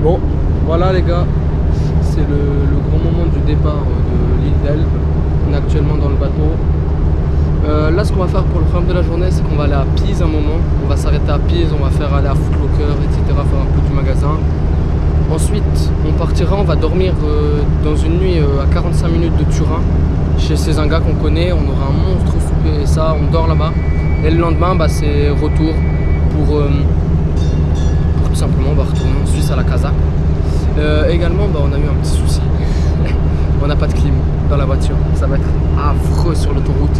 Bon, voilà les gars, c'est le grand moment du départ de l'île d'Elbe. On est actuellement dans le bateau. Là, ce qu'on va faire pour le programme de la journée, c'est qu'on va aller à Pise un moment. On va s'arrêter à Pise, on va faire aller à Foot Locker, etc. Faire un peu du magasin. Ensuite, on partira, on va dormir dans une nuit à 45 minutes de Turin, chez un gars qu'on connaît. On aura un monstre souper et ça, on dort là-bas. Et le lendemain, bah, c'est retour pour tout simplement retourner en Suisse à la Casa. Également, bah, on a eu un petit souci. On n'a pas de clim dans la voiture. Ça va être affreux sur l'autoroute.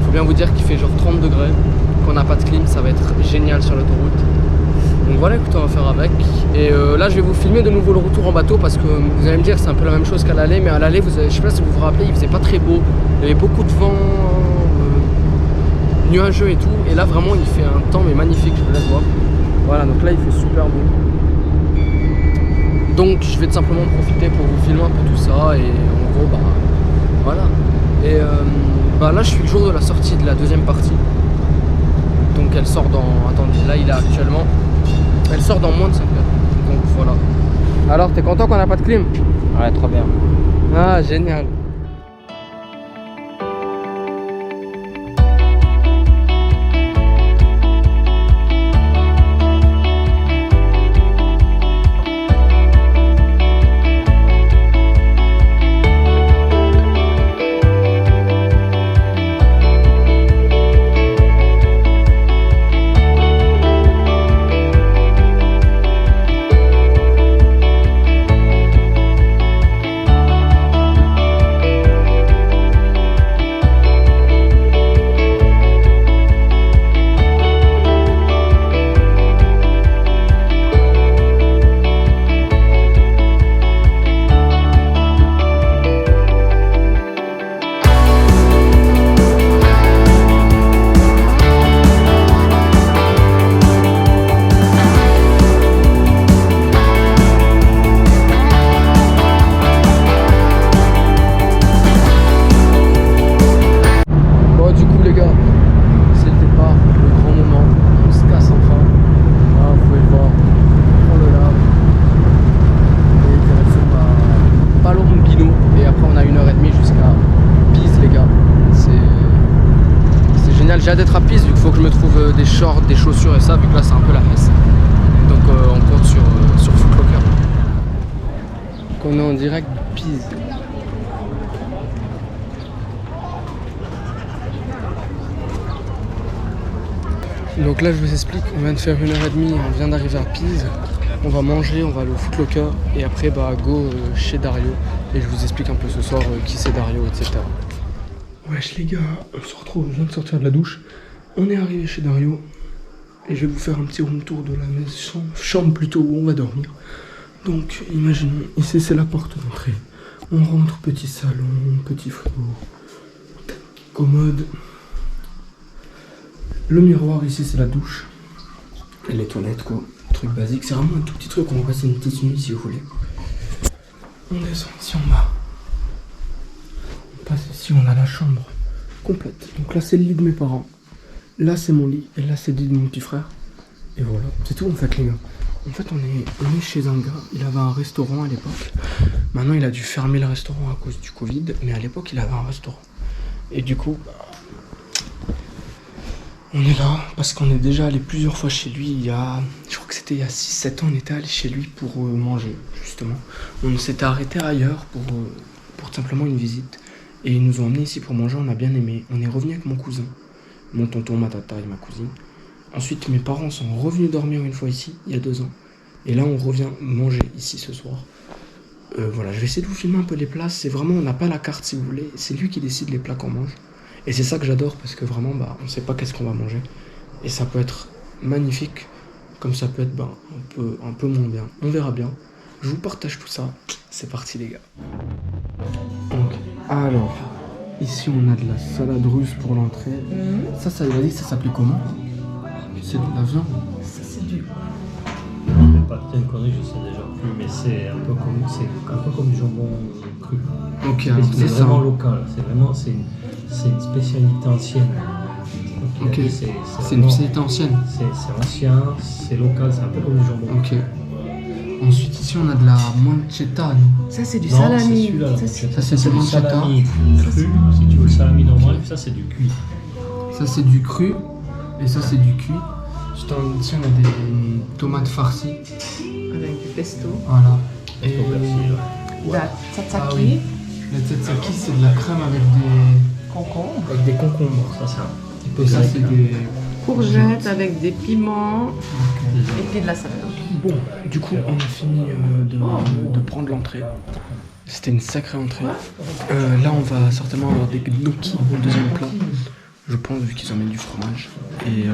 Faut bien vous dire qu'il fait genre 30 degrés. Qu'on n'a pas de clim, ça va être génial sur l'autoroute. Donc voilà, écoutez, on va faire avec. Et là, je vais vous filmer de nouveau le retour en bateau parce que vous allez me dire que c'est un peu la même chose qu'à l'aller. Mais à l'aller, je sais pas si vous vous rappelez, il faisait pas très beau. Il y avait beaucoup de vent, nuageux et tout. Et là, vraiment, il fait un temps mais magnifique, je vous laisse voir. Voilà, donc là, il fait super beau. Donc, je vais tout simplement profiter pour vous filmer un peu tout ça. Et en gros, bah, voilà. Et bah, là, je suis le jour de la sortie de la deuxième partie. Donc, elle sort dans... Attendez, là, il est actuellement... Elle sort dans moins de 5 heures. Donc, voilà. Alors, t'es content qu'on n'a pas de clim? Ouais, trop bien. Ah, génial. J'ai hâte d'être à Pise vu qu'il faut que je me trouve des shorts, des chaussures et ça, vu que là c'est un peu la messe. Donc on compte sur Foot Locker. Donc on est en direct de Pise. Donc là je vous explique, on vient de faire 1h30, on vient d'arriver à Pise. On va manger, on va aller au Foot Locker et après bah go chez Dario. Et je vous explique un peu ce soir qui c'est Dario, etc. Wesh les gars, on se retrouve, je viens de sortir de la douche. On est arrivé chez Dario. Et je vais vous faire un petit room tour de la maison, chambre plutôt, où on va dormir. Donc imaginons, ici c'est la porte d'entrée. On rentre, petit salon, petit frigo, commode. Le miroir ici c'est la douche. Et les toilettes quoi, truc basique. C'est vraiment un tout petit truc, on va passer une petite nuit si vous voulez. On descend ici en bas. Passe ici, on a la chambre complète. Donc là c'est le lit de mes parents. Là c'est mon lit et là c'est le lit de mon petit frère. Et voilà, c'est tout en fait les gars. En fait on est chez un gars, il avait un restaurant à l'époque. Maintenant il a dû fermer le restaurant à cause du Covid. Mais à l'époque il avait un restaurant. Et du coup, on est là parce qu'on est déjà allé plusieurs fois chez lui. Je crois que c'était il y a 6-7 ans, on était allé chez lui pour manger justement. On s'était arrêté ailleurs pour simplement une visite. Et ils nous ont emmenés ici pour manger, on a bien aimé. On est revenu avec mon cousin, mon tonton, ma tata et ma cousine. Ensuite, mes parents sont revenus dormir une fois ici, il y a 2 ans. Et là, on revient manger ici ce soir. Voilà, je vais essayer de vous filmer un peu les plats. C'est vraiment, on n'a pas la carte si vous voulez. C'est lui qui décide les plats qu'on mange. Et c'est ça que j'adore parce que vraiment, on ne sait pas qu'est-ce qu'on va manger. Et ça peut être magnifique, comme ça peut être un peu moins bien. On verra bien. Je vous partage tout ça. C'est parti les gars. Ok. Alors, ici on a de la salade russe pour l'entrée. Ça il a dit que ça s'appelait comment? C'est de la viande. Ça c'est du... Je vais pas te dire une connerie, je sais déjà plus, mais c'est un peu comme du jambon cru. Ok, c'est vraiment local, c'est une spécialité ancienne. Ok, c'est une spécialité ancienne. C'est ancien, c'est local, c'est un peu comme du jambon. Ok. Ensuite, ici, on a de la manchetta. nous. Ça, c'est du Non, c'est salami. celui-là, la Ça, c'est- manchetta. Ça, c'est du manchetta. salami cru. Si tu veux le salami normal, ça c'est du cuit. Ça, c'est du cru. Et ça, c'est du cuit. Ici, on a des tomates farcies. Avec du pesto. Voilà. Et Au persil, ouais. La tzatzaki. Ah oui. La tzatziki, c'est de la crème Concombre. avec des concombres. Ça c'est un petit peu Et ça, grec, c'est là. des... Courgettes avec des piments. Et puis de la salade. Bon, du coup, on a fini de prendre l'entrée. C'était une sacrée entrée. Là, on va certainement avoir des gnocchis au deuxième plat. Je pense, vu qu'ils emmènent du fromage. Et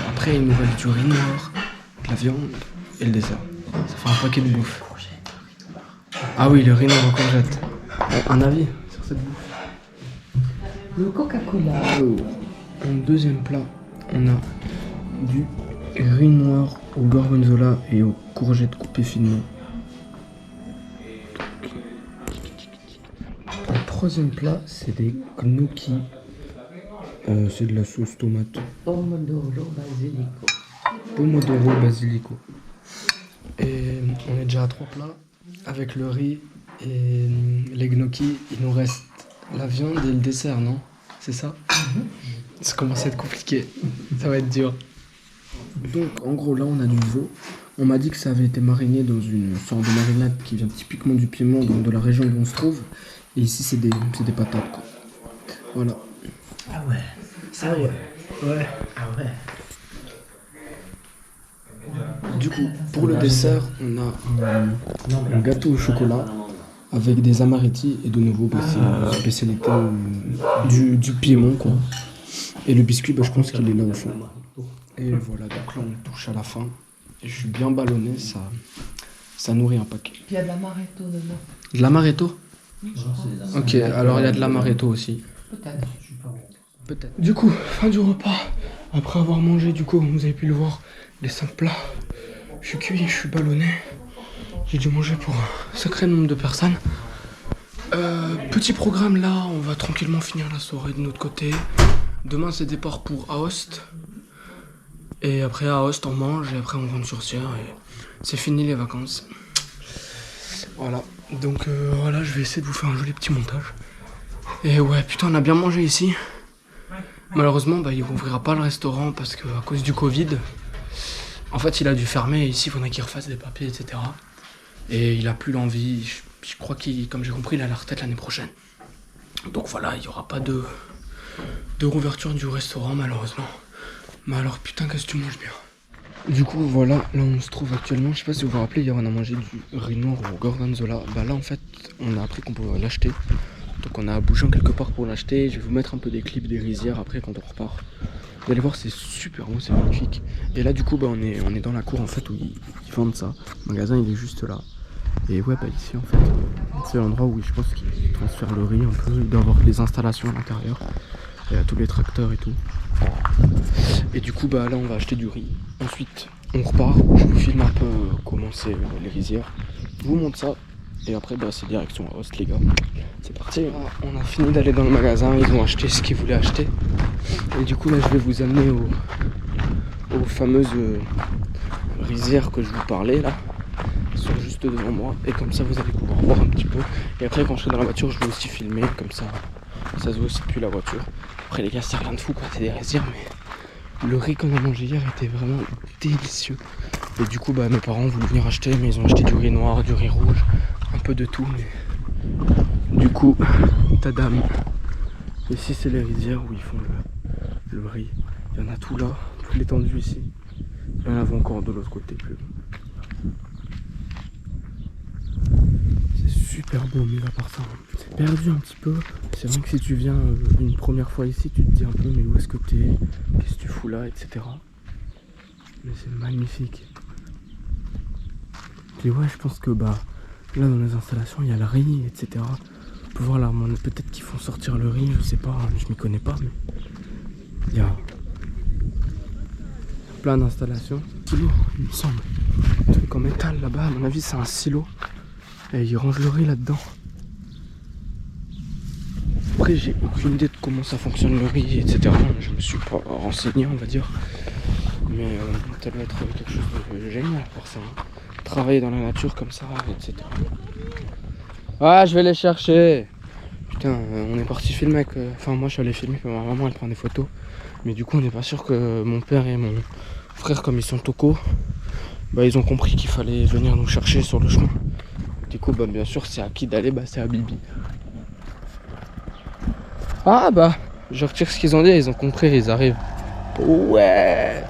après, il nous reste du riz noir, de la viande et le dessert. Ça fait un paquet de bouffe. Ah oui, le riz noir en courgette. Un avis sur cette bouffe? Le Coca-Cola. En deuxième plat, on a du riz noir au gorgonzola et aux courgettes coupées finement. En troisième plat, c'est des gnocchis. C'est de la sauce tomate. Pomodoro basilico. Pomodoro basilico. Et on est déjà à 3 plats. Avec le riz et les gnocchis, il nous reste la viande et le dessert, non? C'est ça? Ça commence à être compliqué. Ça va être dur. Donc, en gros, là, on a du veau. On m'a dit que ça avait été mariné dans une sorte de marinade qui vient typiquement du Piémont, donc de la région où on se trouve. Et ici, c'est des patates, quoi. Voilà. Ah ouais. Ah ouais. Ouais. Ah ouais. Du coup, pour le dessert, on a un gâteau au chocolat avec des amaretti et de nouveau, bah, c'est une spécialité du Piémont, quoi. Et le biscuit, bah, je pense qu'il est là au fond. Et voilà, donc là, on touche à la fin. Et je suis bien ballonné, ça nourrit un paquet. Puis il y a de l'amaretto dedans. De l'amaretto? Ok, alors il y a de l'amaretto aussi. Peut-être. Peut-être. Du coup, fin du repas. Après avoir mangé, du coup, vous avez pu le voir, les 5 plats. Je suis cuit, je suis ballonné. J'ai dû manger pour un sacré nombre de personnes. Petit programme là, on va tranquillement finir la soirée de notre côté. Demain, c'est départ pour Aoste. Et après, à Aoste, on mange et après, on rentre sur Sierre. Et c'est fini les vacances. Voilà. Donc voilà, je vais essayer de vous faire un joli petit montage. Et ouais, putain, on a bien mangé ici. Malheureusement, bah, il rouvrira pas le restaurant parce que à cause du Covid, en fait, il a dû fermer. Ici, il faudrait qu'il refasse des papiers, etc. Et il a plus l'envie. Je crois qu'il, comme j'ai compris, il a la retraite l'année prochaine. Donc voilà, il n'y aura pas de rouverture du restaurant, malheureusement. Mais alors, putain, qu'est-ce que tu manges bien. Du coup, voilà, là on se trouve actuellement. Je sais pas si vous vous rappelez, hier on a mangé du riz noir au gorgonzola. Bah là, en fait, on a appris qu'on pouvait l'acheter. Donc on a bougé en quelque part pour l'acheter. Je vais vous mettre un peu des clips des rizières après quand on repart. Vous allez voir, c'est super bon, c'est magnifique. Et là du coup, bah, on est dans la cour en fait où ils vendent ça. Le magasin il est juste là. Et ouais, bah ici en fait, c'est l'endroit où je pense qu'ils transfèrent le riz un peu. Il doit y avoir les installations à l'intérieur. Il y a tous les tracteurs et tout. Et du coup, bah là on va acheter du riz. Ensuite, on repart. Je vous filme un peu comment c'est les rizières. Je vous montre ça. Et après, bah, c'est direction à Aoste, les gars. C'est parti. On a fini d'aller dans le magasin. Ils ont acheté ce qu'ils voulaient acheter. Et du coup, là, je vais vous amener aux fameuses rizières que je vous parlais, là. Elles sont juste devant moi. Et comme ça, vous allez pouvoir voir un petit peu. Et après, quand je serai dans la voiture, je vais aussi filmer. Comme ça se voit aussi depuis la voiture. Après, les gars, c'est rien de fou, quoi. C'est des rizières, mais le riz qu'on a mangé hier était vraiment délicieux. Et du coup, bah, mes parents voulaient venir acheter, mais ils ont acheté du riz noir, du riz rouge. Un peu de tout, mais du coup, tadam. Ici, c'est les rizières où ils font le riz. Il y en a tout là, toute l'étendue ici. Il y en avait encore de l'autre côté plus loin. C'est super beau, mais à part ça, c'est perdu un petit peu. C'est vrai que si tu viens une première fois ici, tu te dis un peu, mais où est-ce que t'es? Qu'est-ce que tu fous là, etc. Mais c'est magnifique. Et ouais, je pense que bah là dans les installations il y a le riz, etc. On peut voir là, peut-être qu'ils font sortir le riz, je sais pas, je m'y connais pas, mais il y a plein d'installations. Silo, il me semble. Un truc en métal là-bas, à mon avis c'est un silo. Et ils rangent le riz là-dedans. Après j'ai aucune idée de comment ça fonctionne le riz, etc. Je me suis pas renseigné, on va dire. Mais ça doit être quelque chose de génial pour ça. travailler dans la nature comme ça, etc. Ah, je vais les chercher. Putain, on est parti filmer avec... Enfin, moi je suis allé filmer, mais ma maman elle prend des photos. Mais du coup, on n'est pas sûr que mon père et mon frère, comme ils sont tocos, bah ils ont compris qu'il fallait venir nous chercher sur le chemin. Du coup, bah bien sûr, c'est à qui d'aller, bah c'est à Bibi. Ah bah, je retire ce qu'ils ont dit, ils ont compris, ils arrivent. Ouais.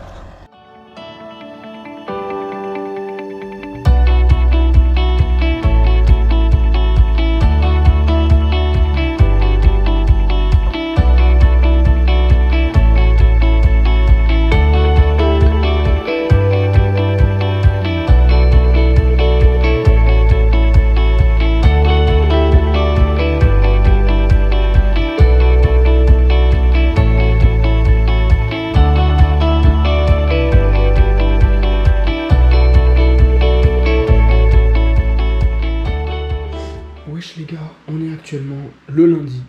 Wesh les gars, on est actuellement le lundi,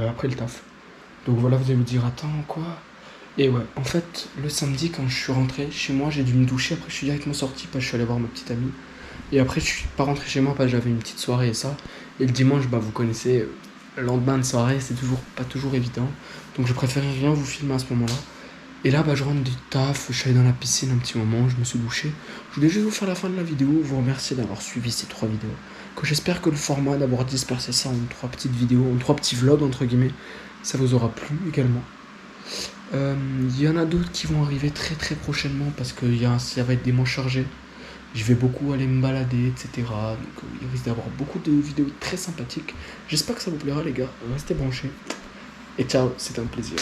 après le taf. Donc voilà, vous allez vous dire, attends, quoi? Et ouais, en fait, le samedi, quand je suis rentré chez moi, j'ai dû me doucher. Après, je suis directement sorti parce que je suis allé voir ma petite amie. Et après, je suis pas rentré chez moi parce que j'avais une petite soirée et ça. Et le dimanche, bah vous connaissez, le lendemain de soirée, c'est pas toujours évident. Donc je préférais rien vous filmer à ce moment-là. Et là, bah je rentre du taf, je suis allé dans la piscine un petit moment, je me suis douché. Je voulais juste vous faire la fin de la vidéo, vous remercier d'avoir suivi ces 3 vidéos. Que j'espère que le format d'avoir dispersé ça en 3 petites vidéos, en 3 petits vlogs entre guillemets, ça vous aura plu également. Il y en a d'autres qui vont arriver très très prochainement parce que ça va être des mois chargés. Je vais beaucoup aller me balader, etc. Donc il risque d'avoir beaucoup de vidéos très sympathiques. J'espère que ça vous plaira les gars. Restez branchés. Et ciao, c'était un plaisir.